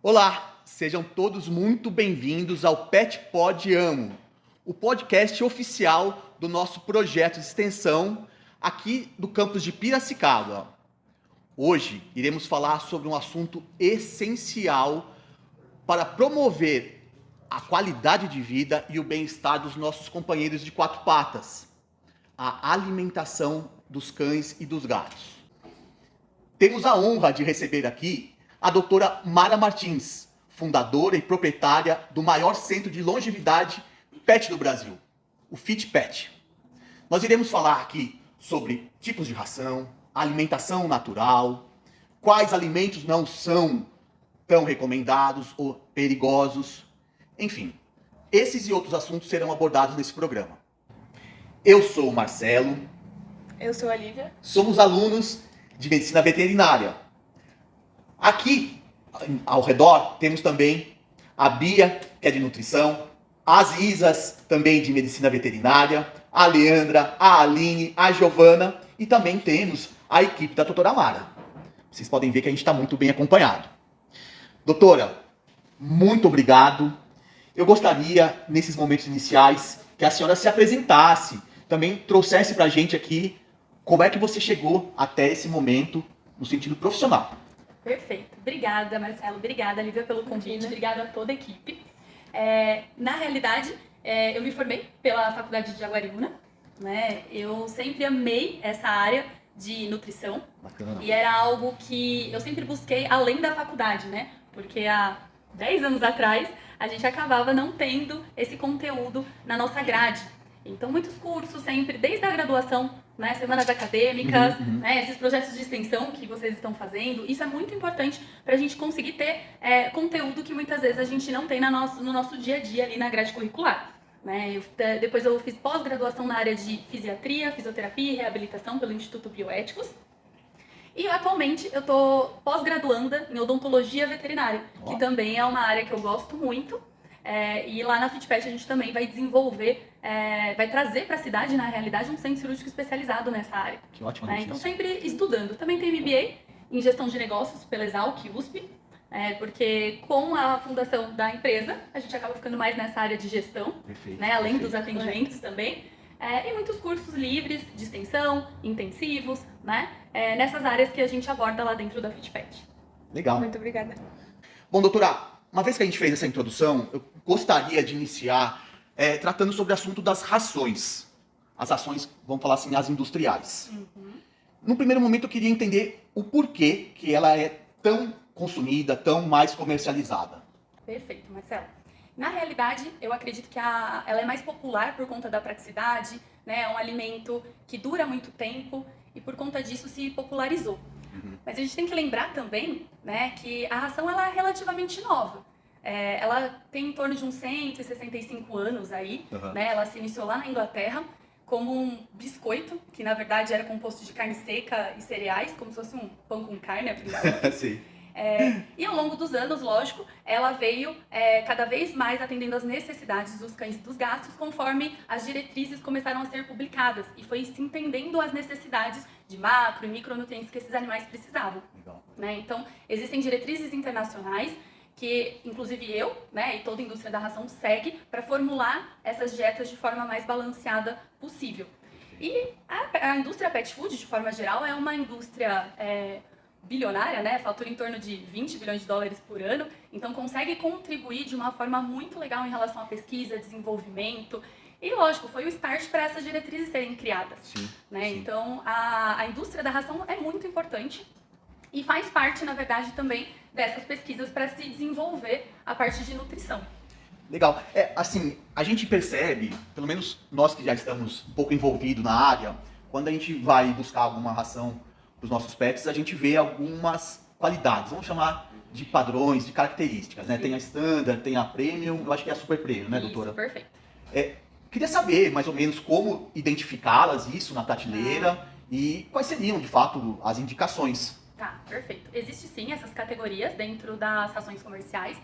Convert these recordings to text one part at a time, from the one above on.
Olá, sejam todos muito bem-vindos ao Pet Pod Amo, o podcast oficial do nosso projeto de extensão aqui do campus de Piracicaba. Hoje iremos falar sobre um assunto essencial para promover a qualidade de vida e o bem-estar dos nossos companheiros de quatro patas: a alimentação dos cães e dos gatos. Temos a honra de receber aqui a doutora Mara Martins, fundadora e proprietária do maior centro de longevidade pet do Brasil, o Fit Pet. Nós iremos falar aqui sobre tipos de ração, alimentação natural, quais alimentos não são tão recomendados ou perigosos, enfim. Esses e outros assuntos serão abordados nesse programa. Eu sou o Marcelo. Eu sou a Lívia. Somos alunos de medicina veterinária. Aqui, ao redor, temos também a Bia, que é de nutrição, as Isas, também de medicina veterinária, a Leandra, a Aline, a Giovana, e também temos a equipe da doutora Mara. Vocês podem ver que a gente está muito bem acompanhado. Doutora, muito obrigado. Eu gostaria, nesses momentos iniciais, que a senhora se apresentasse, também trouxesse para a gente aqui como é que você chegou até esse momento no sentido profissional. Perfeito. Obrigada, Marcelo. Obrigada, Lívia, pelo convite. Obrigada a toda a equipe. Na realidade, eu me formei pela Faculdade de Jaguariúna, né? Eu sempre amei essa área de nutrição. Bacana. E era algo que eu sempre busquei além da faculdade, né? Porque há 10 anos atrás, a gente acabava não tendo esse conteúdo na nossa grade. Então, muitos cursos sempre, desde a graduação, né, semanas acadêmicas, né, esses projetos de extensão que vocês estão fazendo, isso é muito importante para a gente conseguir ter conteúdo que muitas vezes a gente não tem no nosso dia a dia ali na grade curricular. Né? Depois eu fiz pós-graduação na área de fisiatria, fisioterapia e reabilitação pelo Instituto Bioéticos. E atualmente eu estou pós-graduanda em odontologia veterinária, que também é uma área que eu gosto muito. E lá na FitPet a gente também vai desenvolver, vai trazer para a cidade, na realidade, um centro cirúrgico especializado nessa área. Que ótima notícia. Então sempre estudando. Também tem MBA em gestão de negócios pela Exalc, USP, porque com a fundação da empresa a gente acaba ficando mais nessa área de gestão, Perfeito, né, além perfeito. dos atendimentos também. E muitos cursos livres de extensão, intensivos, né, nessas áreas que a gente aborda lá dentro da FitPet. Legal. Muito obrigada. Bom, doutora, uma vez que a gente fez essa introdução, eu gostaria de iniciar tratando sobre o assunto das rações. As rações, vamos falar assim, as industriais. No primeiro momento, eu queria entender o porquê que ela é tão consumida, tão mais comercializada. Perfeito, Marcelo. Na realidade, eu acredito que ela é mais popular por conta da praticidade, né? É um alimento que dura muito tempo e por conta disso se popularizou. Mas a gente tem que lembrar também, né, que a ração ela é relativamente nova. Ela tem em torno de uns 165 anos aí, né? Ela se iniciou lá na Inglaterra como um biscoito, que na verdade era composto de carne seca e cereais, como se fosse um pão com carne, a princípio. Sim. E ao longo dos anos, lógico, ela veio cada vez mais atendendo às necessidades dos cães e dos gatos, conforme as diretrizes começaram a ser publicadas. E foi se entendendo as necessidades de macro e micronutrientes que esses animais precisavam. Legal. Né? Então, existem diretrizes internacionais que, inclusive eu, né, e toda a indústria da ração segue para formular essas dietas de forma mais balanceada possível. E a indústria pet food, de forma geral, é uma indústria bilionária, né? Fatura em torno de 20 bilhões de dólares por ano, então consegue contribuir de uma forma muito legal em relação à pesquisa, desenvolvimento. E, lógico, foi o start para essas diretrizes serem criadas. Sim, né? sim. Então, a indústria da ração é muito importante e faz parte, na verdade, também dessas pesquisas para se desenvolver a parte de nutrição. Legal. Assim, a gente percebe, pelo menos nós que já estamos um pouco envolvidos na área, quando a gente vai buscar alguma ração para os nossos pets, a gente vê algumas qualidades, vamos chamar de padrões, de características, né? Sim. Tem a standard, tem a premium, eu acho que é a super premium, né, doutora? Isso, perfeito. Queria saber, mais ou menos, como identificá-las, isso, na prateleira, e quais seriam, de fato, as indicações. Tá, perfeito. Existe sim essas categorias dentro das rações comerciais.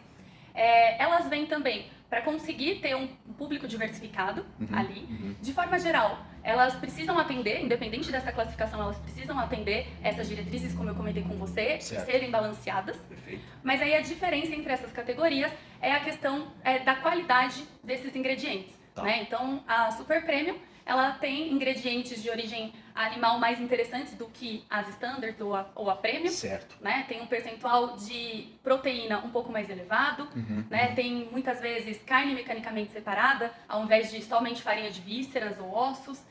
Elas vêm também para conseguir ter um público diversificado ali. De forma geral, elas precisam atender, independente dessa classificação, elas precisam atender essas diretrizes, como eu comentei com você, e serem balanceadas. Perfeito. Mas aí a diferença entre essas categorias é a questão da qualidade desses ingredientes. Tá. Né? Então, a Super Premium, ela tem ingredientes de origem animal mais interessantes do que as Standard ou a Premium. Certo. Né? Tem um percentual de proteína um pouco mais elevado. Né? Tem, muitas vezes, carne mecanicamente separada, ao invés de somente farinha de vísceras ou ossos.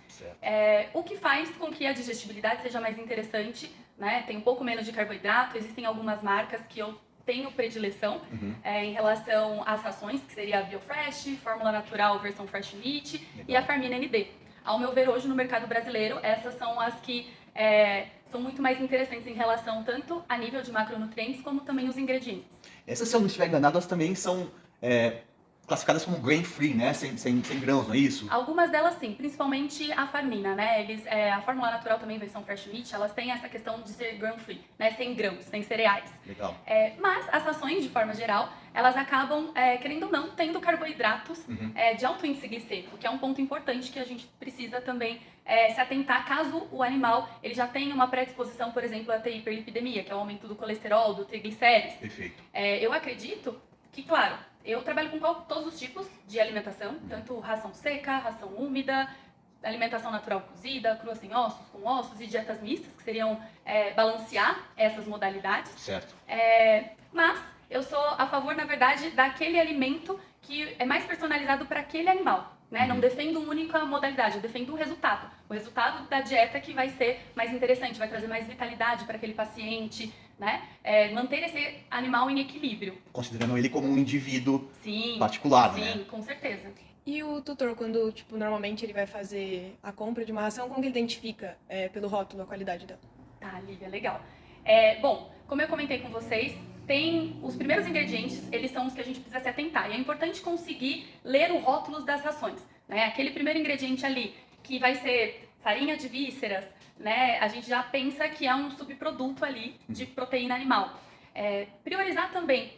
O que faz com que a digestibilidade seja mais interessante. Né? Tem um pouco menos de carboidrato. Existem algumas marcas que eu tenho predileção em relação às rações, que seria a BioFresh, Fórmula Natural versão Fresh Meat e a Farmina ND. Ao meu ver, hoje no mercado brasileiro, essas são as que são muito mais interessantes em relação tanto a nível de macronutrientes como também os ingredientes. Essas, se eu não estiver enganado, elas também são classificadas como grain-free, né? Sem grãos, não é isso? Algumas delas sim, principalmente a Farmina, né? A Fórmula Natural também, versão Fresh Meat, elas têm essa questão de ser grain-free, né? Sem grãos, sem cereais. Legal. Mas as rações, de forma geral, elas acabam, querendo ou não, tendo carboidratos de alto índice glicêmico, que é um ponto importante que a gente precisa também se atentar caso o animal ele já tenha uma predisposição, por exemplo, a ter hiperlipidemia, que é o aumento do colesterol, do triglicérides. Perfeito. Eu acredito que, claro, eu trabalho com todos os tipos de alimentação, tanto ração seca, ração úmida, alimentação natural cozida, crua sem ossos, com ossos e dietas mistas, que seriam balancear essas modalidades. Certo. Mas eu sou a favor, na verdade, daquele alimento que é mais personalizado para aquele animal. Né? Não defendo uma única modalidade, eu defendo o resultado. O resultado da dieta que vai ser mais interessante, vai trazer mais vitalidade para aquele paciente, né? Manter esse animal em equilíbrio. Considerando ele como um indivíduo Sim, particular, sim, né? Sim, com certeza. E o tutor, quando, normalmente ele vai fazer a compra de uma ração, como que ele identifica pelo rótulo a qualidade dela? Tá, Lívia, legal. Bom, como eu comentei com vocês, tem os primeiros ingredientes, eles são os que a gente precisa se atentar. E é importante conseguir ler o rótulo das rações, né? Aquele primeiro ingrediente ali, que vai ser farinha de vísceras, né? A gente já pensa que é um subproduto ali de proteína animal. Priorizar também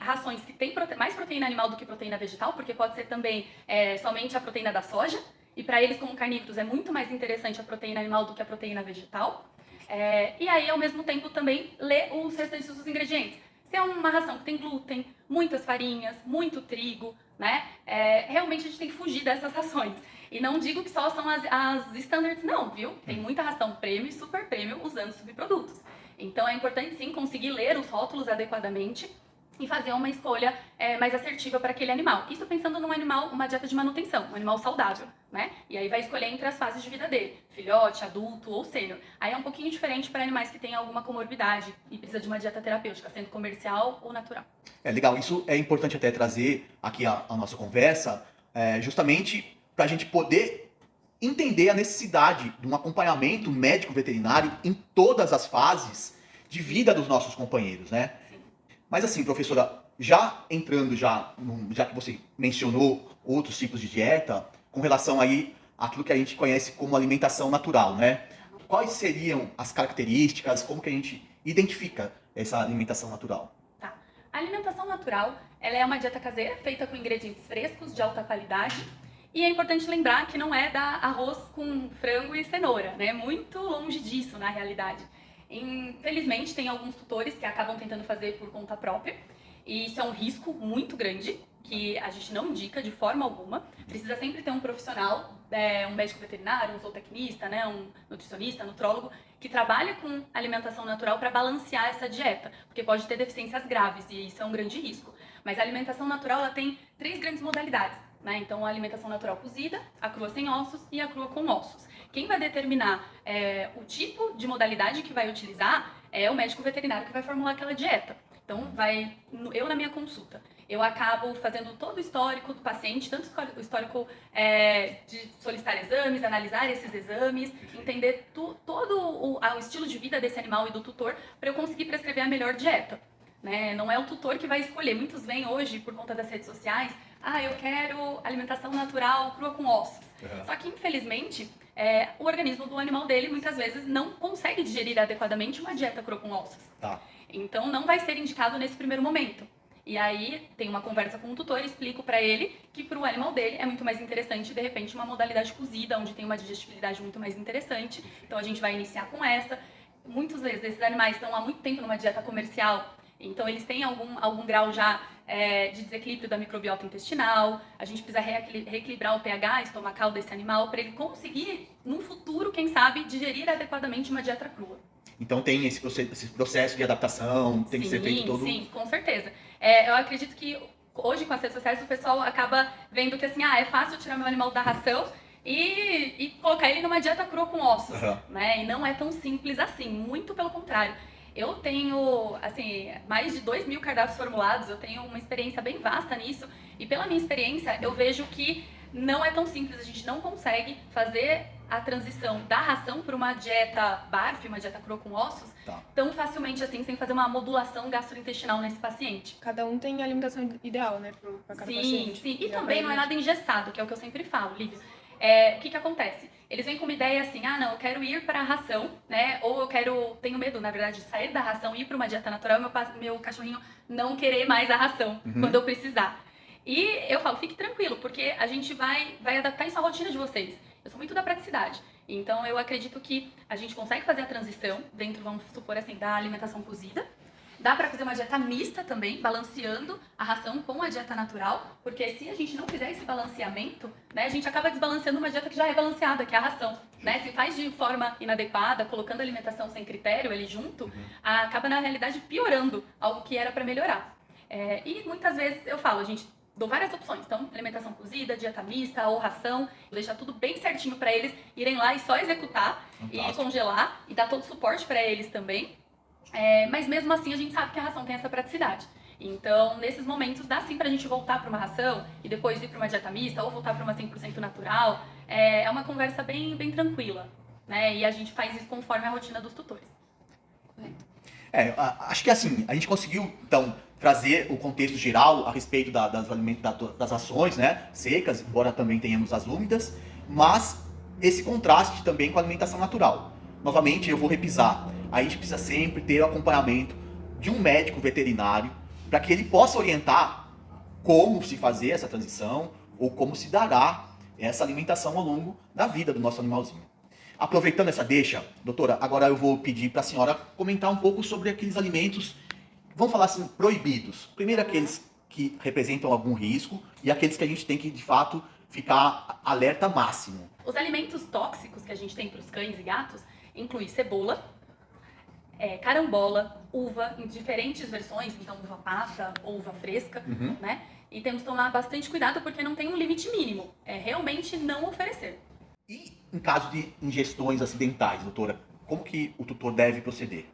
rações que têm mais proteína animal do que proteína vegetal, porque pode ser também somente a proteína da soja. E para eles, como carnívoros, é muito mais interessante a proteína animal do que a proteína vegetal. E aí, ao mesmo tempo, também ler os restantes dos ingredientes. Se é uma ração que tem glúten, muitas farinhas, muito trigo, né? Realmente a gente tem que fugir dessas rações. E não digo que só são as standards, não, viu? Tem muita ração premium e super premium usando subprodutos. Então é importante sim conseguir ler os rótulos adequadamente e fazer uma escolha mais assertiva para aquele animal. Isso pensando num animal, uma dieta de manutenção, um animal saudável, né? E aí vai escolher entre as fases de vida dele, filhote, adulto ou sênior. Aí é um pouquinho diferente para animais que têm alguma comorbidade e precisa de uma dieta terapêutica, sendo comercial ou natural. Legal, isso é importante até trazer aqui a nossa conversa, justamente para a gente poder entender a necessidade de um acompanhamento médico veterinário em todas as fases de vida dos nossos companheiros, né? Mas assim, professora, já entrando já que você mencionou outros tipos de dieta, com relação aí àquilo que a gente conhece como alimentação natural, né? Quais seriam as características, como que a gente identifica essa alimentação natural? Tá. A alimentação natural, ela é uma dieta caseira, feita com ingredientes frescos, de alta qualidade. E é importante lembrar que não é dar arroz com frango e cenoura, né? Muito longe disso, na realidade. Infelizmente, tem alguns tutores que acabam tentando fazer por conta própria, e isso é um risco muito grande, que a gente não indica de forma alguma. Precisa sempre ter um profissional, um médico veterinário, um zootecnista, né, um nutricionista, nutrólogo, que trabalha com alimentação natural para balancear essa dieta, porque pode ter deficiências graves, e isso é um grande risco. Mas a alimentação natural, ela tem 3 grandes modalidades, né? Então, a alimentação natural cozida, a crua sem ossos e a crua com ossos. Quem vai determinar o tipo de modalidade que vai utilizar é o médico veterinário que vai formular aquela dieta. Então, eu na minha consulta, eu acabo fazendo todo o histórico do paciente, tanto o histórico de solicitar exames, analisar esses exames, entender todo o estilo de vida desse animal e do tutor, para eu conseguir prescrever a melhor dieta. Né? Não é o tutor que vai escolher. Muitos vêm hoje, por conta das redes sociais, eu quero alimentação natural, crua com ossos. Só que, infelizmente, o organismo do animal dele, muitas vezes, não consegue digerir adequadamente uma dieta crua com ossos. Tá. Então, não vai ser indicado nesse primeiro momento. E aí tem uma conversa com o tutor e explico para ele que para o animal dele é muito mais interessante, de repente, uma modalidade cozida, onde tem uma digestibilidade muito mais interessante. Então a gente vai iniciar com essa. Muitas vezes esses animais estão há muito tempo numa dieta comercial, então eles têm algum grau já de desequilíbrio da microbiota intestinal. A gente precisa reequilibrar o pH estomacal desse animal para ele conseguir, no futuro, quem sabe, digerir adequadamente uma dieta crua. Então tem esse processo de adaptação, tem que ser feito todo... Sim, com certeza. Eu acredito que hoje, com as redes sociais, o pessoal acaba vendo que assim, é fácil tirar meu animal da ração e colocar ele numa dieta crua com ossos, né? E não é tão simples assim, muito pelo contrário. Eu tenho, assim, mais de 2.000 cardápios formulados, eu tenho uma experiência bem vasta nisso, e pela minha experiência, eu vejo que não é tão simples, a gente não consegue fazer a transição da ração para uma dieta BARF, uma dieta crua com ossos, tão facilmente assim, sem fazer uma modulação gastrointestinal nesse paciente. Cada um tem a alimentação ideal, né, para cada paciente. Sim, e também não é nada engessado, que é o que eu sempre falo, Lívia. O que acontece? Eles vêm com uma ideia assim, não, eu quero ir para a ração, né? Ou tenho medo, na verdade, de sair da ração e ir para uma dieta natural e meu cachorrinho não querer mais a ração quando eu precisar. E eu falo, fique tranquilo, porque a gente vai adaptar isso à rotina de vocês. Eu sou muito da praticidade. Então, eu acredito que a gente consegue fazer a transição dentro, vamos supor assim, da alimentação cozida. Dá para fazer uma dieta mista também, balanceando a ração com a dieta natural, porque se a gente não fizer esse balanceamento, né, a gente acaba desbalanceando uma dieta que já é balanceada, que é a ração, né? Se faz de forma inadequada, colocando a alimentação sem critério ali junto, acaba na realidade piorando algo que era para melhorar. E muitas vezes eu falo, a gente dou várias opções, então alimentação cozida, dieta mista ou ração, deixar tudo bem certinho para eles irem lá e só executar e congelar e dar todo o suporte para eles também. Mas mesmo assim a gente sabe que a ração tem essa praticidade. Então, nesses momentos, dá sim pra gente voltar para uma ração e depois ir para uma dieta mista ou voltar para uma 100% natural. É uma conversa bem tranquila, né? E a gente faz isso conforme a rotina dos tutores. Acho que assim, a gente conseguiu, então, trazer o contexto geral a respeito das ações, né, secas, embora também tenhamos as úmidas, mas esse contraste também com a alimentação natural. Novamente, eu vou repisar. A gente precisa sempre ter o acompanhamento de um médico veterinário para que ele possa orientar como se fazer essa transição ou como se dará essa alimentação ao longo da vida do nosso animalzinho. Aproveitando essa deixa, doutora, agora eu vou pedir para a senhora comentar um pouco sobre aqueles alimentos, vamos falar assim, proibidos. Primeiro aqueles que representam algum risco e aqueles que a gente tem que, de fato, ficar alerta máximo. Os alimentos tóxicos que a gente tem para os cães e gatos incluem cebola, carambola, uva em diferentes versões, então uva passa ou uva fresca, né? E temos que tomar bastante cuidado porque não tem um limite mínimo, realmente não oferecer. E em caso de ingestões acidentais, doutora, como que o tutor deve proceder?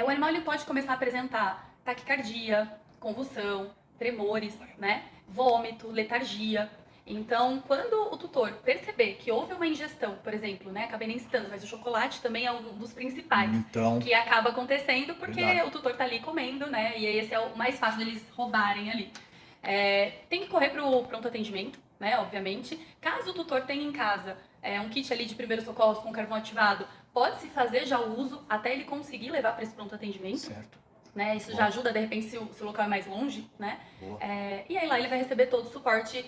O animal ele pode começar a apresentar taquicardia, convulsão, tremores, né? Vômito, letargia. Então, quando o tutor perceber que houve uma ingestão, por exemplo, né, acabei nem citando, mas o chocolate também é um dos principais, que acaba acontecendo porque o tutor tá ali comendo, né, e esse é o mais fácil deles roubarem ali. Tem que correr pro pronto atendimento, né, obviamente. Caso o tutor tenha em casa um kit ali de primeiros socorros com carvão ativado, pode-se fazer já o uso até ele conseguir levar para esse pronto atendimento. Certo. Né, isso já ajuda, de repente, se o local é mais longe, né? E aí lá ele vai receber todo o suporte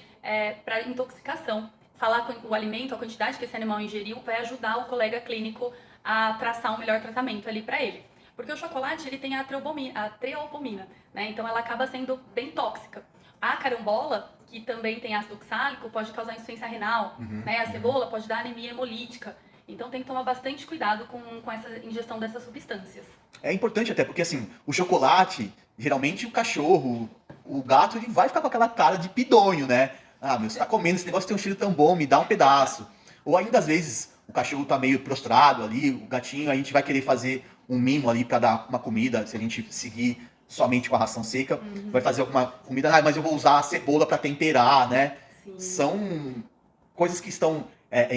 para intoxicação. Falar com o alimento, a quantidade que esse animal ingeriu, vai ajudar o colega clínico a traçar um melhor tratamento ali para ele. Porque o chocolate, ele tem a treopomina, né? Então ela acaba sendo bem tóxica. A carambola, que também tem ácido oxálico, pode causar insuficiência renal, né? A cebola pode dar anemia hemolítica. Então tem que tomar bastante cuidado com essa ingestão dessas substâncias. É importante até porque, assim, o chocolate, geralmente o cachorro, o gato, ele vai ficar com aquela cara de pidonho, né? Você tá comendo, esse negócio tem um cheiro tão bom, me dá um pedaço. Ou ainda, às vezes, o cachorro tá meio prostrado ali, o gatinho, a gente vai querer fazer um mimo ali para dar uma comida, se a gente seguir somente com a ração seca, vai fazer alguma comida, mas eu vou usar a cebola para temperar, né? Sim. São coisas que estão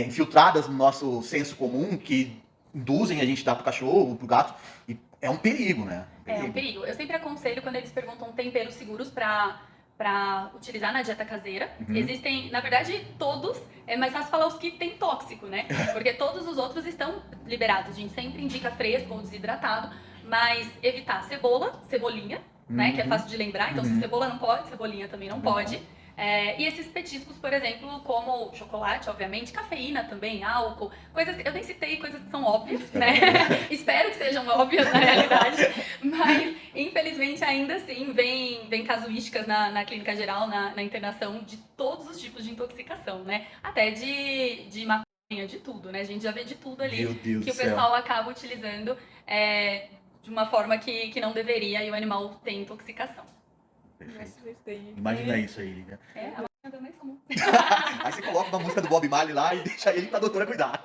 infiltradas no nosso senso comum, que induzem a gente a dar pro cachorro, pro gato, e é um perigo, né? É um perigo. Eu sempre aconselho quando eles perguntam temperos seguros para utilizar na dieta caseira. Existem, na verdade, todos, é mais fácil falar os que tem tóxico, né? Porque todos os outros estão liberados. A gente sempre indica fresco ou desidratado, mas evitar cebola, cebolinha, né? Que é fácil de lembrar. Então, se cebola não pode, cebolinha também não pode. E esses petiscos, por exemplo, como chocolate, obviamente, cafeína também, álcool, coisas, eu nem citei coisas que são óbvias, né? Espero que sejam óbvias na realidade, mas infelizmente ainda assim vem casuísticas na clínica geral, na internação, de todos os tipos de intoxicação, né? Até de maconha, de tudo, né? A gente já vê de tudo ali que o pessoal acaba utilizando de uma forma que não deveria e o animal tem intoxicação. Perfeito. Imagina isso aí, né? A máquina também somos. Aí você coloca uma música do Bob Marley lá e deixa ele pra doutora cuidar.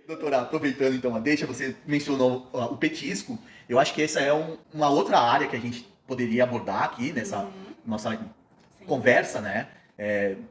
Doutora, aproveitando então, você mencionou o petisco. Eu acho que essa é uma outra área que a gente poderia abordar aqui nessa nossa conversa, né?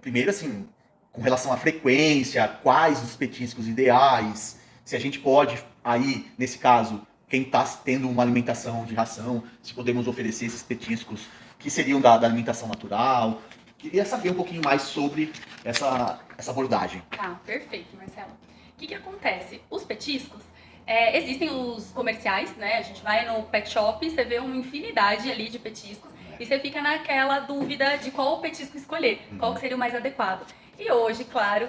Primeiro, assim, com relação à frequência, quais os petiscos ideais, se a gente pode, aí, nesse caso, quem está tendo uma alimentação de ração, se podemos oferecer esses petiscos que seriam da alimentação natural. Queria saber um pouquinho mais sobre essa abordagem. Tá, perfeito, Marcelo. O que acontece? Os petiscos, existem os comerciais, né? A gente vai no pet shop, você vê uma infinidade ali de petiscos e você fica naquela dúvida de qual petisco escolher, qual que seria o mais adequado. E hoje, claro,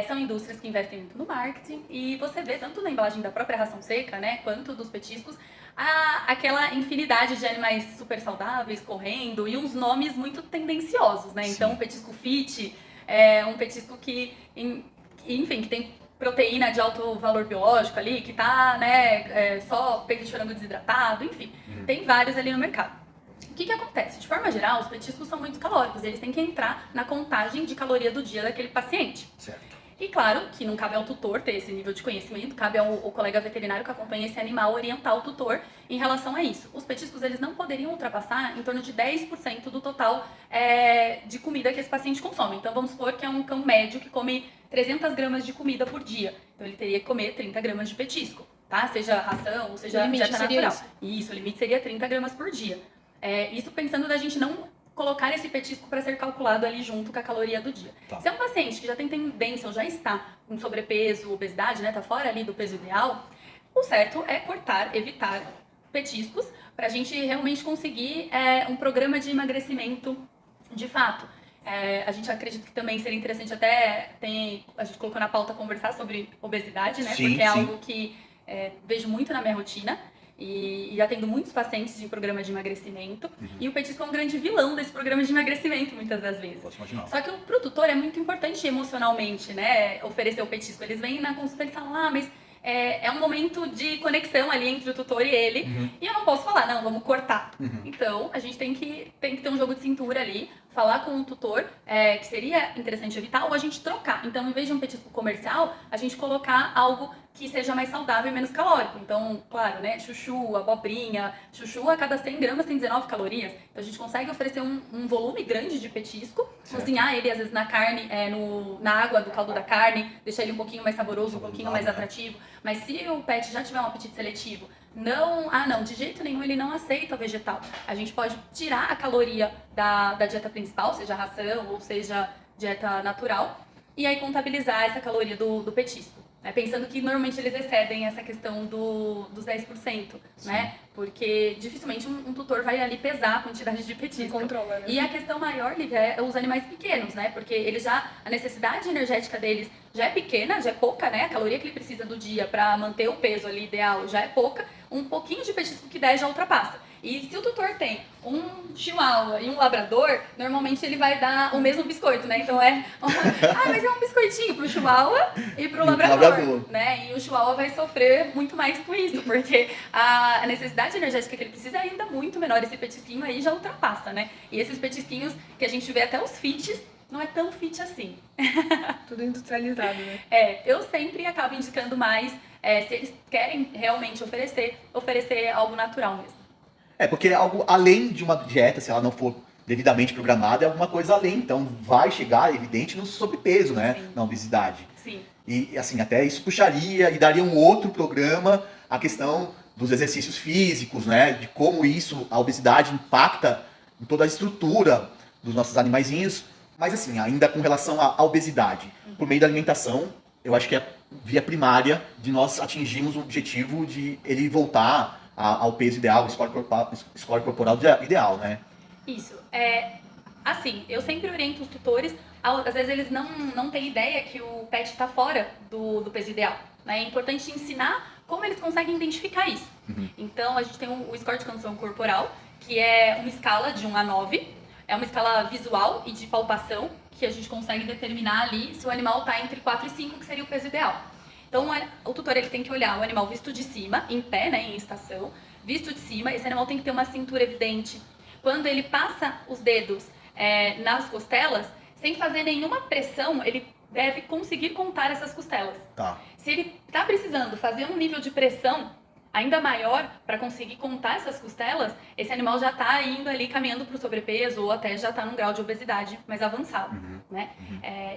são indústrias que investem muito no marketing e você vê tanto na embalagem da própria ração seca, né, quanto dos petiscos, aquela infinidade de animais super saudáveis correndo e uns nomes muito tendenciosos, né? Sim. Então, o petisco fit é um petisco que tem proteína de alto valor biológico ali, que tá, né, só peito de frango desidratado, enfim, tem vários ali no mercado. O que acontece? De forma geral, os petiscos são muito calóricos, eles têm que entrar na contagem de caloria do dia daquele paciente. Certo. E claro que não cabe ao tutor ter esse nível de conhecimento, cabe ao colega veterinário que acompanha esse animal orientar o tutor em relação a isso. Os petiscos, eles não poderiam ultrapassar em torno de 10% do total de comida que esse paciente consome. Então vamos supor que é um cão médio que come 300 gramas de comida por dia. Então ele teria que comer 30 gramas de petisco, tá? Seja ração ou seja dieta natural. Isso, o limite seria 30 gramas por dia. Isso pensando da gente não colocar esse petisco para ser calculado ali junto com a caloria do dia. Tá. Se é um paciente que já tem tendência ou já está com sobrepeso, obesidade, né, tá fora ali do peso ideal, o certo é cortar, evitar petiscos para a gente realmente conseguir um programa de emagrecimento de fato. A gente acredita que também seria interessante a gente colocou na pauta conversar sobre obesidade, né, porque é algo que vejo muito na minha rotina. E atendo muitos pacientes de programa de emagrecimento. E o petisco é um grande vilão desse programa de emagrecimento, muitas das vezes. Posso imaginar. Só que o produtor é muito importante emocionalmente, né? Oferecer o petisco. Eles vêm na consulta e falam, mas é um momento de conexão ali entre o tutor e ele. E eu não posso falar, não, vamos cortar. Então, a gente tem que ter um jogo de cintura ali, falar com o tutor, que seria interessante evitar, ou a gente trocar. Então, em vez de um petisco comercial, a gente colocar algo que seja mais saudável e menos calórico. Então, claro, né, chuchu, abobrinha, chuchu a cada 100 gramas tem 19 calorias. Então, a gente consegue oferecer um volume grande de petisco, cozinhar ele, às vezes, na carne, na água do caldo da carne, deixar ele um pouquinho mais saboroso, um pouquinho mais atrativo. Mas se o pet já tiver um apetite seletivo, não, de jeito nenhum ele não aceita o vegetal. A gente pode tirar a caloria da dieta principal, seja ração ou seja dieta natural, e aí contabilizar essa caloria do petisco. Pensando que normalmente eles excedem essa questão dos 10%, né? Porque dificilmente um tutor vai ali pesar a quantidade de petisco. Controla, né? E a questão maior, Lívia, é os animais pequenos, né? Porque eles a necessidade energética deles já é pequena, já é pouca, né? A caloria que ele precisa do dia para manter o peso ali ideal já é pouca. Um pouquinho de petisco que der já ultrapassa. E se o tutor tem um chihuahua e um labrador, normalmente ele vai dar o mesmo biscoito, né? Então mas é um biscoitinho pro chihuahua e pro labrador, né? E o chihuahua vai sofrer muito mais com isso, porque a necessidade energética que ele precisa é ainda muito menor. Esse petisquinho aí já ultrapassa, né? E esses petisquinhos que a gente vê até os fits, não é tão fit assim. Tudo industrializado, né? Eu sempre acabo indicando mais, se eles querem realmente oferecer algo natural mesmo. Porque é algo além de uma dieta, se ela não for devidamente programada, é alguma coisa além. Então vai chegar, evidente, no sobrepeso, né? Sim. Na obesidade. Sim. E assim, até isso puxaria e daria um outro programa a questão dos exercícios físicos, né? De como isso, a obesidade impacta em toda a estrutura dos nossos animaizinhos. Mas assim, ainda com relação à obesidade, por meio da alimentação, eu acho que é via primária de nós atingirmos o objetivo de ele voltar ao peso ideal, score corporal ideal, né? Isso. Assim, eu sempre oriento os tutores, às vezes eles não têm ideia que o pet está fora do peso ideal. Né? É importante ensinar como eles conseguem identificar isso. Então, a gente tem o score de condição corporal, que é uma escala de 1 a 9. É uma escala visual e de palpação, que a gente consegue determinar ali se o animal está entre 4 e 5, que seria o peso ideal. Então, o tutor ele tem que olhar o animal visto de cima, em pé, né, em estação, visto de cima. Esse animal tem que ter uma cintura evidente. Quando ele passa os dedos nas costelas, sem fazer nenhuma pressão, ele deve conseguir contar essas costelas. Tá. Se ele está precisando fazer um nível de pressão ainda maior para conseguir contar essas costelas, esse animal já está indo ali caminhando para o sobrepeso ou até já está num grau de obesidade mais avançado. Né?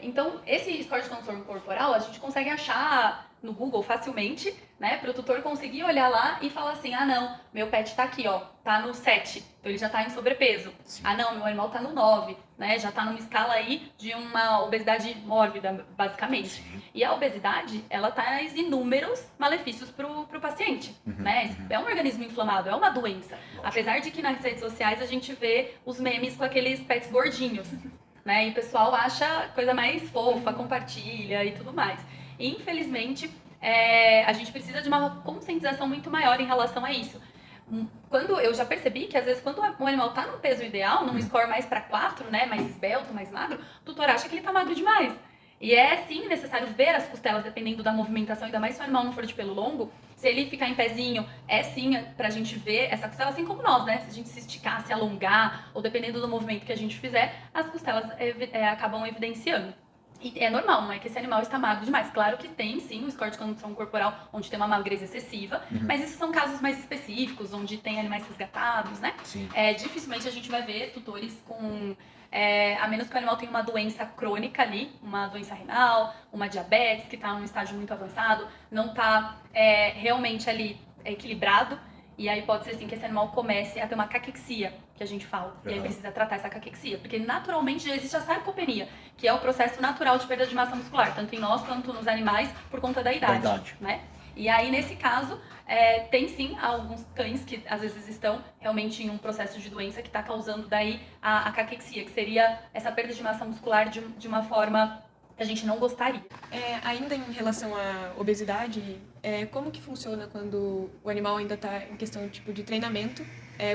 Então, esse score de condição corporal a gente consegue achar no Google facilmente, né, para o tutor conseguir olhar lá e falar assim, ah não, meu pet está aqui, ó, tá no 7, então ele já está em sobrepeso. Sim. Ah não, meu animal está no 9, né, já está numa escala aí de uma obesidade mórbida, basicamente. Sim. E a obesidade, ela traz inúmeros malefícios pro paciente, né, é um organismo inflamado, é uma doença. Lógico. Apesar de que nas redes sociais a gente vê os memes com aqueles pets gordinhos, né, e o pessoal acha coisa mais fofa, compartilha e tudo mais. Infelizmente, a gente precisa de uma conscientização muito maior em relação a isso. Quando eu já percebi que, às vezes, quando o animal está no peso ideal, num score mais para 4, né, mais esbelto, mais magro, o tutor acha que ele está magro demais. E é, sim, necessário ver as costelas, dependendo da movimentação, ainda mais se o animal não for de pelo longo. Se ele ficar em pezinho, sim, pra gente ver essa costela, assim como nós, né? Se a gente se esticar, se alongar, ou dependendo do movimento que a gente fizer, as costelas acabam evidenciando. E é normal, não é que esse animal está magro demais. Claro que tem, sim, o score de condição corporal onde tem uma magrez excessiva, mas esses são casos mais específicos, onde tem animais resgatados, né? Sim. Dificilmente a gente vai ver tutores com... a menos que o animal tenha uma doença crônica ali, uma doença renal, uma diabetes, que está num estágio muito avançado, não está realmente ali equilibrado, e aí pode ser assim que esse animal comece a ter uma caquexia, que a gente fala, e aí precisa tratar essa caquexia, porque naturalmente já existe a sarcopenia, que é o processo natural de perda de massa muscular, tanto em nós quanto nos animais, por conta da idade. Né? E aí, nesse caso, tem sim alguns cães que às vezes estão realmente em um processo de doença que está causando daí a caquexia, que seria essa perda de massa muscular de uma forma que a gente não gostaria. Ainda em relação à obesidade, como que funciona quando o animal ainda está em questão tipo de treinamento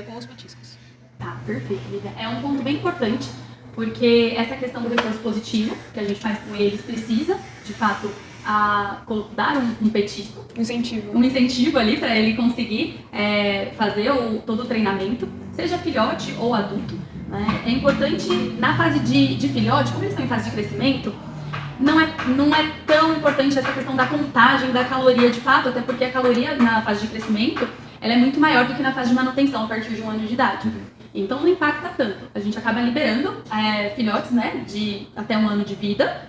com os petiscos? Tá, perfeito, Lívia. É um ponto bem importante, porque essa questão do reforço positivo que a gente faz com eles precisa, de fato, dar um petisco. Um incentivo ali para ele conseguir fazer todo o treinamento, seja filhote ou adulto. Né? É importante, na fase de filhote, como eles estão em fase de crescimento, não é tão importante essa questão da contagem da caloria de fato, até porque a caloria na fase de crescimento ela é muito maior do que na fase de manutenção a partir de 1 ano de idade. Então não impacta tanto. A gente acaba liberando filhotes, né, de até 1 ano de vida,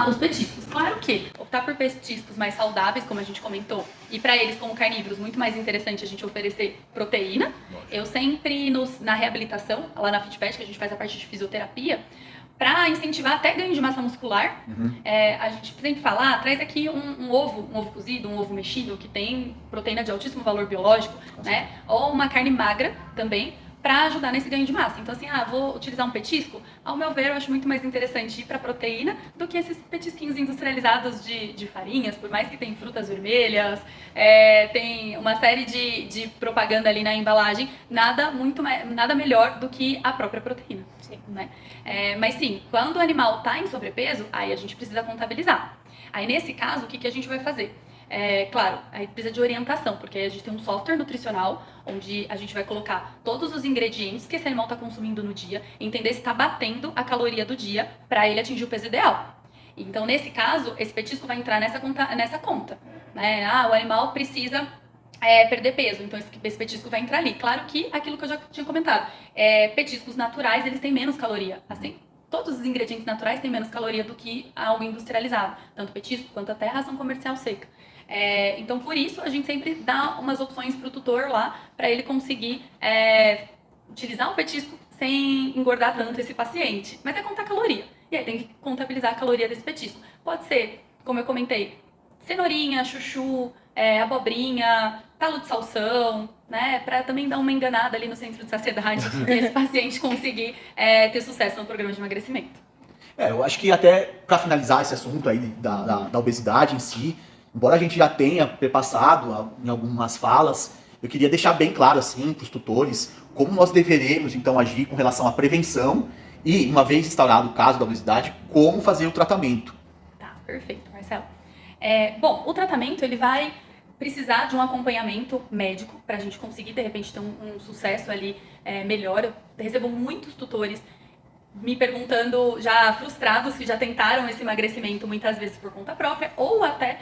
os petiscos. Claro que optar por petiscos mais saudáveis, como a gente comentou, e para eles como carnívoros, muito mais interessante a gente oferecer proteína. Eu sempre, na reabilitação, lá na FitPet, que a gente faz a parte de fisioterapia, para incentivar até ganho de massa muscular, a gente sempre fala, traz aqui um ovo cozido, um ovo mexido, que tem proteína de altíssimo valor biológico, né? Ou uma carne magra também, para ajudar nesse ganho de massa. Então, assim, vou utilizar um petisco? Ao meu ver, eu acho muito mais interessante ir para proteína do que esses petisquinhos industrializados de farinhas, por mais que tem frutas vermelhas, tem uma série de propaganda ali na embalagem, nada melhor do que a própria proteína. Sim. Né? Mas sim, quando o animal está em sobrepeso, aí a gente precisa contabilizar. Aí nesse caso, o que a gente vai fazer? Claro, aí precisa de orientação, porque a gente tem um software nutricional, onde a gente vai colocar todos os ingredientes que esse animal está consumindo no dia, entender se está batendo a caloria do dia para ele atingir o peso ideal. Então, nesse caso, esse petisco vai entrar nessa conta. Né? O animal precisa perder peso, então esse petisco vai entrar ali. Claro que aquilo que eu já tinha comentado, petiscos naturais, eles têm menos caloria, assim. Todos os ingredientes naturais têm menos caloria do que algo industrializado, tanto petisco quanto até ração comercial seca. Então, por isso, a gente sempre dá umas opções para o tutor lá, para ele conseguir utilizar o petisco sem engordar tanto esse paciente. Mas contar caloria. E aí tem que contabilizar a caloria desse petisco. Pode ser, como eu comentei, cenourinha, chuchu, abobrinha, talo de salsão, né? Para também dar uma enganada ali no centro de saciedade e esse paciente conseguir ter sucesso no programa de emagrecimento. Eu acho que até para finalizar esse assunto aí da obesidade em si, embora a gente já tenha perpassado em algumas falas, eu queria deixar bem claro assim para os tutores como nós deveremos então agir com relação à prevenção e, uma vez instaurado o caso da obesidade, como fazer o tratamento. Tá, perfeito, Marcelo. Bom, o tratamento ele vai precisar de um acompanhamento médico para a gente conseguir, de repente, ter um sucesso ali melhor. Eu recebo muitos tutores me perguntando, já frustrados, que já tentaram esse emagrecimento muitas vezes por conta própria ou até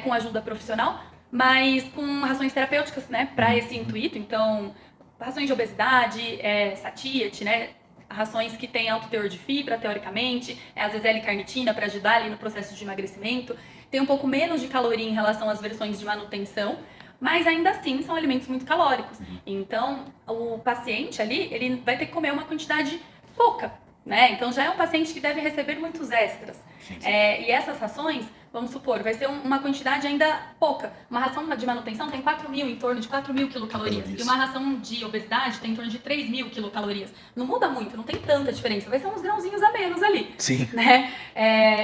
com ajuda profissional, mas com rações terapêuticas, né, para esse intuito. Então, rações de obesidade, satiety, né, rações que têm alto teor de fibra, teoricamente, às vezes L-carnitina para ajudar ali no processo de emagrecimento. Tem um pouco menos de caloria em relação às versões de manutenção, mas ainda assim são alimentos muito calóricos. Então, o paciente ali, ele vai ter que comer uma quantidade pouca, né? Então, já é um paciente que deve receber muitos extras. Sim. E essas rações, vamos supor, vai ser uma quantidade ainda pouca. Uma ração de manutenção tem em torno de 4.000 quilocalorias. E uma ração de obesidade tem em torno de 3.000 quilocalorias. Não muda muito, não tem tanta diferença. Vai ser uns grãozinhos a menos ali. Sim. Né?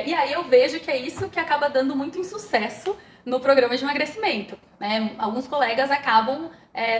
E aí eu vejo que é isso que acaba dando muito insucesso no programa de emagrecimento. Né? Alguns colegas acabam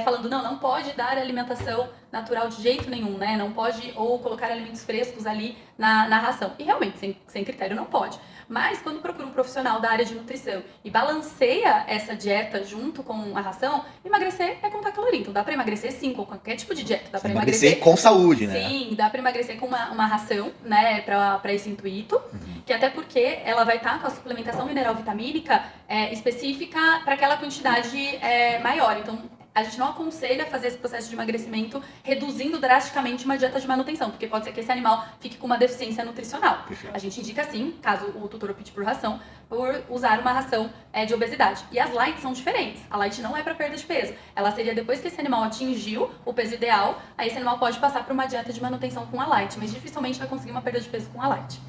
falando, não pode dar alimentação natural de jeito nenhum, né? Não pode, ou colocar alimentos frescos ali na ração. E realmente, sem critério, não pode. Mas quando procura um profissional da área de nutrição e balanceia essa dieta junto com a ração, emagrecer é contar caloria. Então dá pra emagrecer sim, com qualquer tipo de dieta. Dá pra emagrecer com saúde, né? Sim, dá pra emagrecer com uma ração, né, pra esse intuito. Que até porque ela vai estar com a suplementação mineral vitamínica específica para aquela quantidade maior. Então, a gente não aconselha fazer esse processo de emagrecimento reduzindo drasticamente uma dieta de manutenção, porque pode ser que esse animal fique com uma deficiência nutricional. Perfeito. A gente indica sim, caso o tutor opte por ração, por usar uma ração de obesidade. E as light são diferentes. A light não é para perda de peso. Ela seria depois que esse animal atingiu o peso ideal, aí esse animal pode passar por uma dieta de manutenção com a light, mas dificilmente vai conseguir uma perda de peso com a light.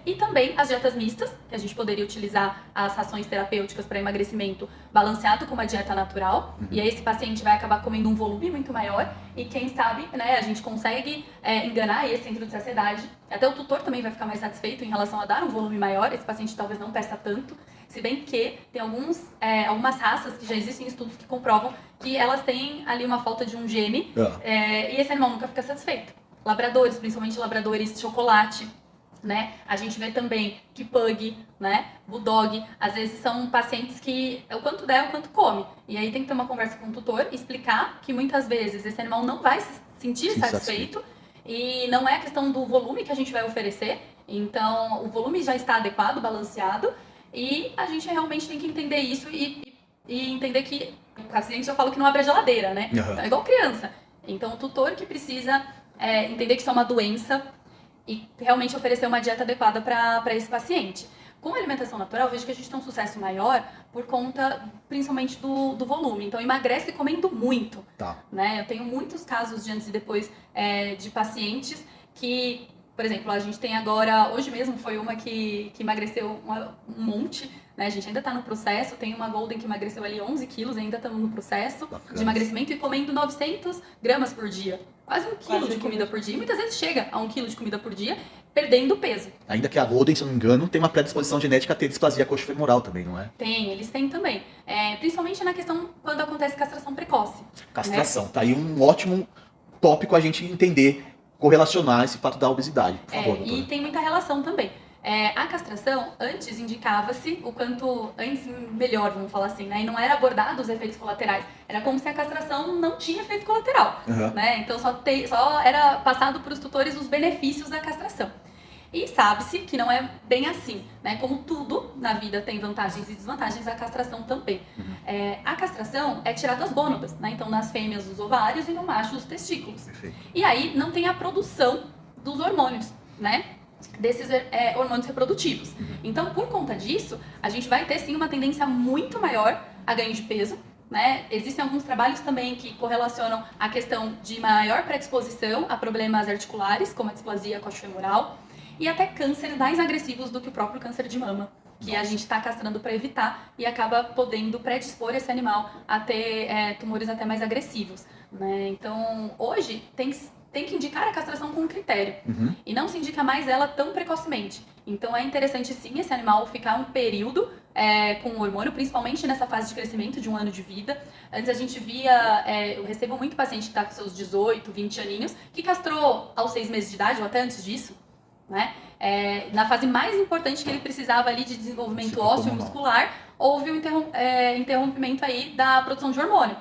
E também as dietas mistas, que a gente poderia utilizar as rações terapêuticas para emagrecimento balanceado com uma dieta natural. E aí esse paciente vai acabar comendo um volume muito maior e quem sabe, né, a gente consegue enganar esse centro de saciedade. Até o tutor também vai ficar mais satisfeito em relação a dar um volume maior. Esse paciente talvez não peça tanto, se bem que tem algumas raças que já existem estudos que comprovam que elas têm ali uma falta de um gene e esse animal nunca fica satisfeito. Labradores, principalmente labradores chocolate, né? A gente vê também que pug, né, bulldog, às vezes são pacientes que o quanto der, o quanto come. E aí tem que ter uma conversa com o tutor, explicar que muitas vezes esse animal não vai se sentir satisfeito e não é a questão do volume que a gente vai oferecer. Então, o volume já está adequado, balanceado e a gente realmente tem que entender isso e entender que o paciente, eu falo que não abre a geladeira, né? Então, é igual criança. Então, o tutor que precisa entender que isso é uma doença e realmente oferecer uma dieta adequada para esse paciente. Com a alimentação natural, eu vejo que a gente tem um sucesso maior por conta, principalmente, do volume. Então, emagrece comendo muito. Tá. Né? Eu tenho muitos casos de antes e depois de pacientes que, por exemplo, a gente tem agora, hoje mesmo foi uma que emagreceu um monte, né? A gente ainda está no processo, tem uma Golden que emagreceu ali 11 quilos, ainda estamos no processo de emagrecimento e comendo 900 gramas por dia. Quase 1 quilo de comida por dia. E muitas vezes chega a 1 quilo de comida por dia, perdendo peso. Ainda que a Golden, se eu não me engano, tem uma predisposição genética a ter displasia coxofemoral também, não é? Tem, eles têm também. Principalmente na questão quando acontece castração precoce. Castração. Né? Tá aí um ótimo tópico a gente entender, correlacionar esse fato da obesidade, por favor, doutora. E tem muita relação também. A castração, antes indicava-se o quanto antes melhor, vamos falar assim, né? E não era abordado os efeitos colaterais. Era como se a castração não tinha efeito colateral, né? Então só era passado para os tutores os benefícios da castração. E sabe-se que não é bem assim, né? Como tudo na vida tem vantagens e desvantagens, a castração também. A castração é tirar das gônadas, né? Então nas fêmeas os ovários e no macho os testículos. Perfeito. E aí não tem a produção dos hormônios, né? Desses hormônios reprodutivos. Então, por conta disso, a gente vai ter sim uma tendência muito maior a ganho de peso, né? Existem alguns trabalhos também que correlacionam a questão de maior predisposição a problemas articulares, como a displasia coxofemoral, e até cânceres mais agressivos do que o próprio câncer de mama. que a gente está castrando para evitar e acaba podendo predispor esse animal a ter tumores até mais agressivos, né? Então, hoje tem que indicar a castração com critério e não se indica mais ela tão precocemente. Então, é interessante sim esse animal ficar um período com o hormônio, principalmente nessa fase de crescimento de 1 ano de vida. Antes a gente via, eu recebo muito paciente que está com seus 18, 20 aninhos, que castrou aos 6 meses de idade ou até antes disso, né? Na fase mais importante que ele precisava ali de desenvolvimento ósseo e muscular, houve um interrompimento aí da produção de hormônio.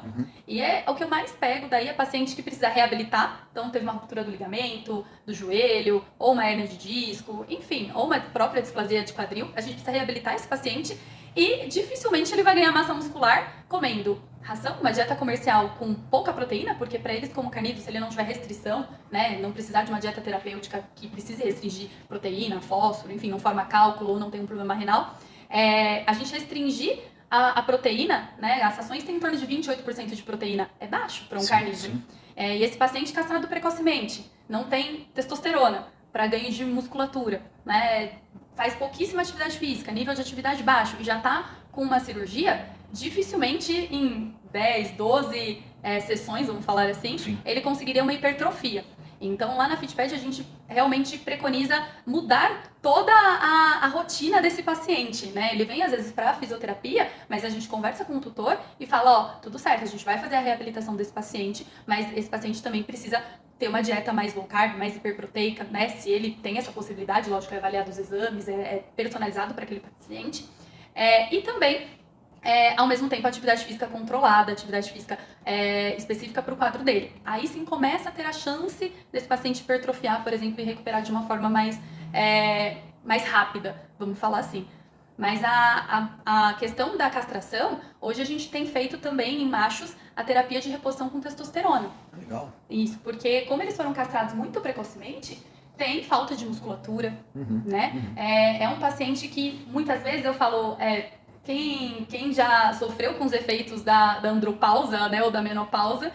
E o que eu mais pego daí é paciente que precisa reabilitar, então teve uma ruptura do ligamento, do joelho, ou uma hérnia de disco, enfim, ou uma própria displasia de quadril. A gente precisa reabilitar esse paciente e dificilmente ele vai ganhar massa muscular comendo ração, uma dieta comercial com pouca proteína, porque para eles como carnívoros, se ele não tiver restrição, né, não precisar de uma dieta terapêutica que precise restringir proteína, fósforo, enfim, não forma cálculo ou não tem um problema renal, a gente restringir a proteína, né, as rações têm em torno de 28% de proteína, é baixo para um carnívoro. E esse paciente castrado precocemente, não tem testosterona para ganho de musculatura, né, faz pouquíssima atividade física, nível de atividade baixo e já está com uma cirurgia, dificilmente em 10, 12 sessões, vamos falar assim, ele conseguiria uma hipertrofia. Então, lá na Fitped, a gente realmente preconiza mudar toda a rotina desse paciente, né? Ele vem, às vezes, para fisioterapia, mas a gente conversa com o tutor e fala, ó, tudo certo, a gente vai fazer a reabilitação desse paciente, mas esse paciente também precisa ter uma dieta mais low carb, mais hiperproteica, né? Se ele tem essa possibilidade, lógico, é avaliado os exames, é personalizado para aquele paciente. E também, ao mesmo tempo, atividade física controlada, atividade física específica para o quadro dele. Aí sim começa a ter a chance desse paciente hipertrofiar, por exemplo, e recuperar de uma forma mais rápida, vamos falar assim. Mas a questão da castração, hoje a gente tem feito também em machos a terapia de reposição com testosterona. Legal. Isso, porque como eles foram castrados muito precocemente, tem falta de musculatura, né? É um paciente que, muitas vezes, eu falo... Quem já sofreu com os efeitos da andropausa, né, ou da menopausa,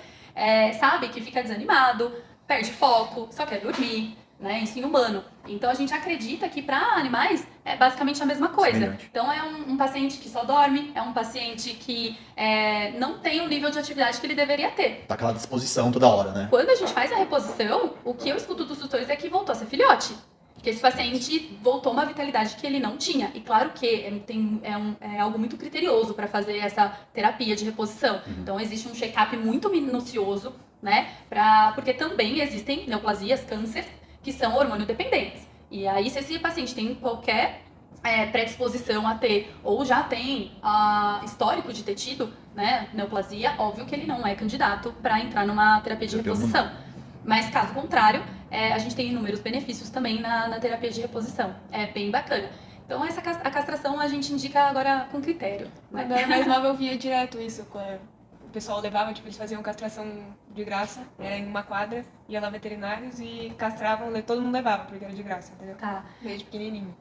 sabe que fica desanimado, perde foco, só quer dormir, né, isso em humano. Então a gente acredita que para animais é basicamente a mesma coisa. Então é um paciente que só dorme, é um paciente que não tem o nível de atividade que ele deveria ter. Tá aquela disposição toda hora, né? Quando a gente faz a reposição, o que eu escuto dos tutores é que voltou a ser filhote. Que esse paciente voltou uma vitalidade que ele não tinha. E claro que é algo muito criterioso para fazer essa terapia de reposição. Então existe um check-up muito minucioso, né? Porque também existem neoplasias, câncer, que são hormônio dependentes. E aí, se esse paciente tem qualquer predisposição a ter, ou já tem histórico de ter tido, né, neoplasia, óbvio que ele não é candidato para entrar numa terapia de reposição. Mas, caso contrário, a gente tem inúmeros benefícios também na terapia de reposição. É bem bacana. Então, a castração a gente indica agora com critério. Né? Quando eu era mais nova, eu via direto isso. O pessoal levava, tipo, eles faziam castração de graça, era em uma quadra, ia lá veterinários e castravam, todo mundo levava, porque era de graça, entendeu? Tá. Desde pequenininho.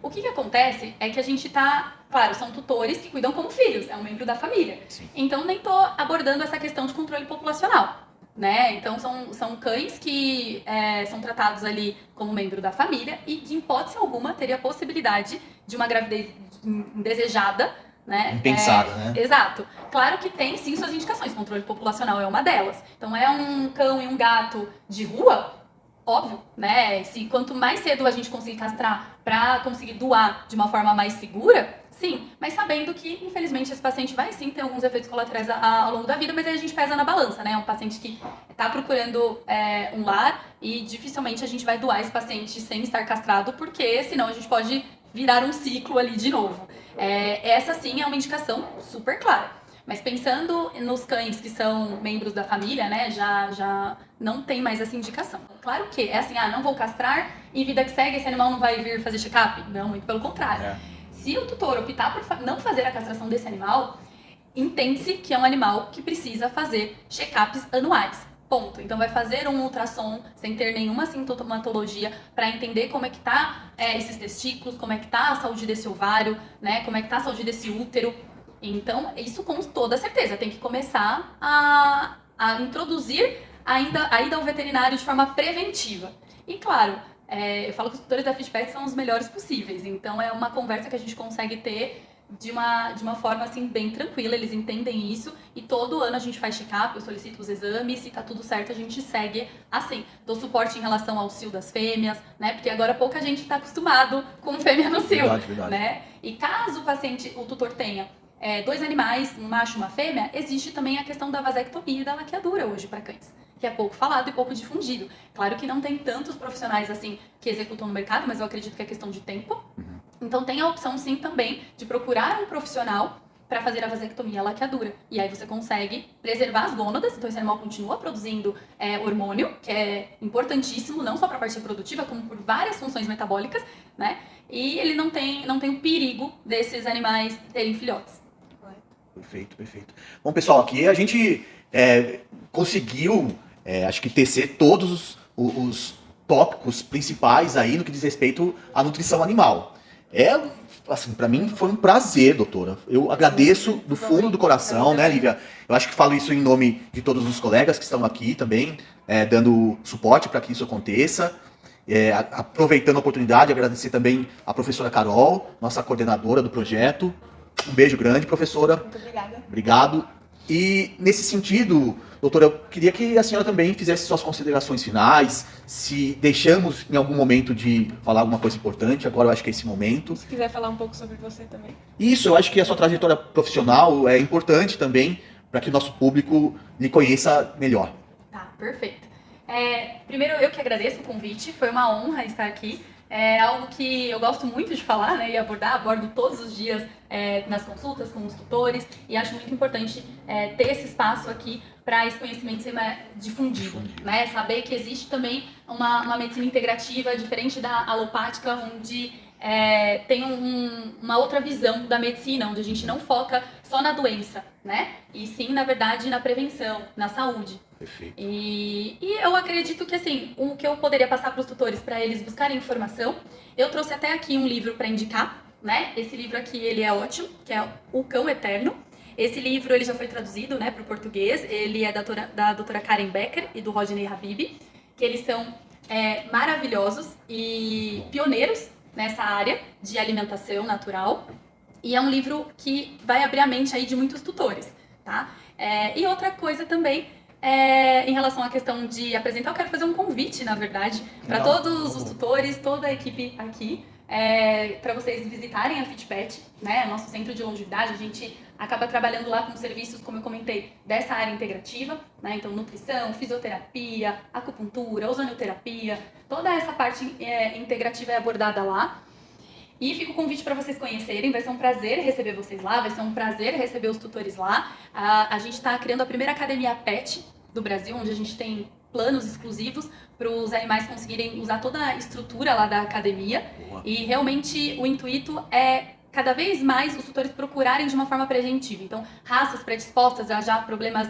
O que acontece é que a gente tá... Claro, são tutores que cuidam como filhos, é um membro da família. Sim. Então, nem tô abordando essa questão de controle populacional. Né? Então são cães que são tratados ali como membro da família e de hipótese alguma teria a possibilidade de uma gravidez indesejada, né? Impensada, né? Exato. Claro que tem sim suas indicações, controle populacional é uma delas. Então é um cão e um gato de rua, óbvio, né? Quanto mais cedo a gente conseguir castrar para conseguir doar de uma forma mais segura, sim, mas sabendo que, infelizmente, esse paciente vai sim ter alguns efeitos colaterais ao longo da vida, mas aí a gente pesa na balança, né? É um paciente que está procurando um lar e dificilmente a gente vai doar esse paciente sem estar castrado, porque senão a gente pode virar um ciclo ali de novo. Essa sim é uma indicação super clara. Mas pensando nos cães que são membros da família, né, já não tem mais essa indicação. Claro que é assim, não vou castrar e vida que segue, esse animal não vai vir fazer check-up? Não, muito pelo contrário. Se o tutor optar por não fazer a castração desse animal, entende-se que é um animal que precisa fazer check-ups anuais. Ponto. Então vai fazer um ultrassom sem ter nenhuma sintomatologia para entender como é que tá esses testículos, como é que tá a saúde desse ovário, né? Como é que tá a saúde desse útero. Então, isso com toda certeza. Tem que começar a introduzir a ida ao veterinário de forma preventiva. E claro, eu falo que os tutores da FitPet são os melhores possíveis, então é uma conversa que a gente consegue ter de uma forma assim bem tranquila, eles entendem isso e todo ano a gente faz check-up, eu solicito os exames, se tá tudo certo a gente segue assim. Dou suporte em relação ao cio das fêmeas, né? Porque agora pouca gente tá acostumado com fêmea no cio, Verdade. né? E caso o tutor tenha 2 animais, um macho e uma fêmea, existe também a questão da vasectomia e da laqueadura hoje para cães, que é pouco falado e pouco difundido. Claro que não tem tantos profissionais assim que executam no mercado, mas eu acredito que é questão de tempo. Então tem a opção sim também de procurar um profissional para fazer a vasectomia e a laqueadura. E aí você consegue preservar as gônadas, então esse animal continua produzindo hormônio, que é importantíssimo, não só para a parte reprodutiva, como por várias funções metabólicas, né? E ele não tem o perigo desses animais terem filhotes. Perfeito. Bom, pessoal, aqui a gente conseguiu, acho que tecer todos os tópicos principais aí no que diz respeito à nutrição animal. Assim, para mim foi um prazer, doutora. Eu agradeço do fundo do coração, né, Lívia? Eu acho que falo isso em nome de todos os colegas que estão aqui também, dando suporte para que isso aconteça. Aproveitando a oportunidade, agradecer também a professora Carol, nossa coordenadora do projeto. Um beijo grande, professora. Muito obrigada. Obrigado. E nesse sentido, doutora, eu queria que a senhora também fizesse suas considerações finais, se deixamos em algum momento de falar alguma coisa importante, agora eu acho que é esse momento. Se quiser falar um pouco sobre você também. Isso, eu acho que a sua trajetória profissional é importante também para que o nosso público lhe conheça melhor. Tá, perfeito. Primeiro, eu que agradeço o convite, foi uma honra estar aqui. É algo que eu gosto muito de falar, né, e abordo todos os dias nas consultas com os tutores, e acho muito importante ter esse espaço aqui para esse conhecimento ser difundido, né, saber que existe também uma medicina integrativa diferente da alopática, onde tem uma outra visão da medicina, onde a gente não foca só na doença, né, e sim, na verdade, na prevenção, na saúde. Perfeito. E eu acredito que, assim, o que eu poderia passar para os tutores, para eles buscarem informação, eu trouxe até aqui um livro para indicar, né? Esse livro aqui, ele é ótimo, que é O Cão Eterno. Esse livro, ele já foi traduzido, né, para o português. Ele é da doutora Karen Becker e do Rodney Habib, que eles são maravilhosos e pioneiros nessa área de alimentação natural. E é um livro que vai abrir a mente aí de muitos tutores, tá? E outra coisa também, em relação à questão de apresentar, eu quero fazer um convite, na verdade, para todos os tutores, toda a equipe aqui, para vocês visitarem a FitPet, né, nosso centro de longevidade. A gente acaba trabalhando lá com serviços, como eu comentei, dessa área integrativa, né, então nutrição, fisioterapia, acupuntura, ozonioterapia, toda essa parte integrativa é abordada lá. E fica o convite para vocês conhecerem, vai ser um prazer receber vocês lá, vai ser um prazer receber os tutores lá. A gente está criando a primeira academia PET do Brasil, onde a gente tem planos exclusivos para os animais conseguirem usar toda a estrutura lá da academia. Boa. E realmente o intuito é cada vez mais os tutores procurarem de uma forma preventiva. Então, raças predispostas a já problemas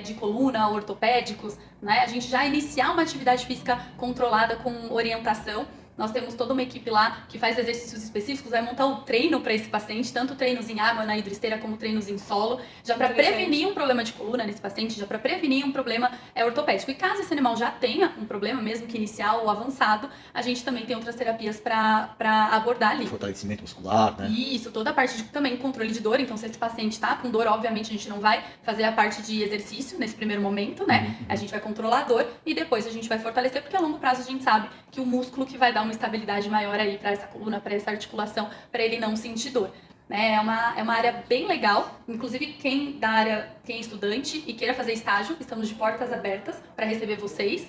de coluna, ortopédicos, né? A gente já iniciar uma atividade física controlada com orientação. Nós temos toda uma equipe lá que faz exercícios específicos, vai montar o treino para esse paciente, tanto treinos em água, na hidroesteira, como treinos em solo, já para prevenir um problema de coluna nesse paciente, já para prevenir um problema ortopédico. E caso esse animal já tenha um problema, mesmo que inicial ou avançado, a gente também tem outras terapias para abordar ali. Fortalecimento muscular, né? Isso, toda a parte de também controle de dor. Então, se esse paciente está com dor, obviamente a gente não vai fazer a parte de exercício nesse primeiro momento, né? A gente vai controlar a dor e depois a gente vai fortalecer, porque a longo prazo a gente sabe que o músculo que vai dar uma estabilidade maior aí para essa coluna, para essa articulação, para ele não sentir dor. Né? É uma área bem legal, inclusive quem é estudante e queira fazer estágio, estamos de portas abertas para receber vocês.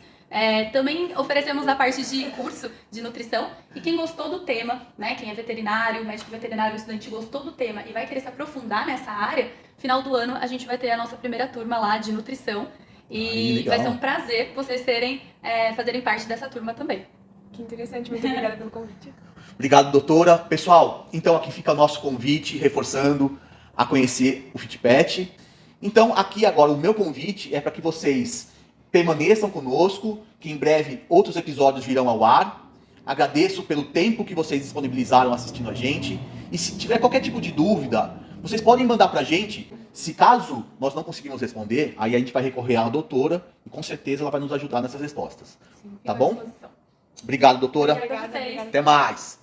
Também oferecemos a parte de curso de nutrição, e quem gostou do tema, né, quem é veterinário, médico veterinário, estudante, gostou do tema e vai querer se aprofundar nessa área, final do ano a gente vai ter a nossa primeira turma lá de nutrição, e vai ser um prazer vocês fazerem parte dessa turma também. Que interessante, muito obrigada pelo convite. Obrigado, doutora. Pessoal, então aqui fica o nosso convite, reforçando a conhecer o FitPet. Então, aqui agora o meu convite é para que vocês permaneçam conosco, que em breve outros episódios virão ao ar. Agradeço pelo tempo que vocês disponibilizaram assistindo a gente. E se tiver qualquer tipo de dúvida, vocês podem mandar para a gente. Se caso nós não conseguirmos responder, aí a gente vai recorrer à doutora e com certeza ela vai nos ajudar nessas respostas. Sim, tá bom? Obrigado, doutora. Obrigada a vocês. Até mais.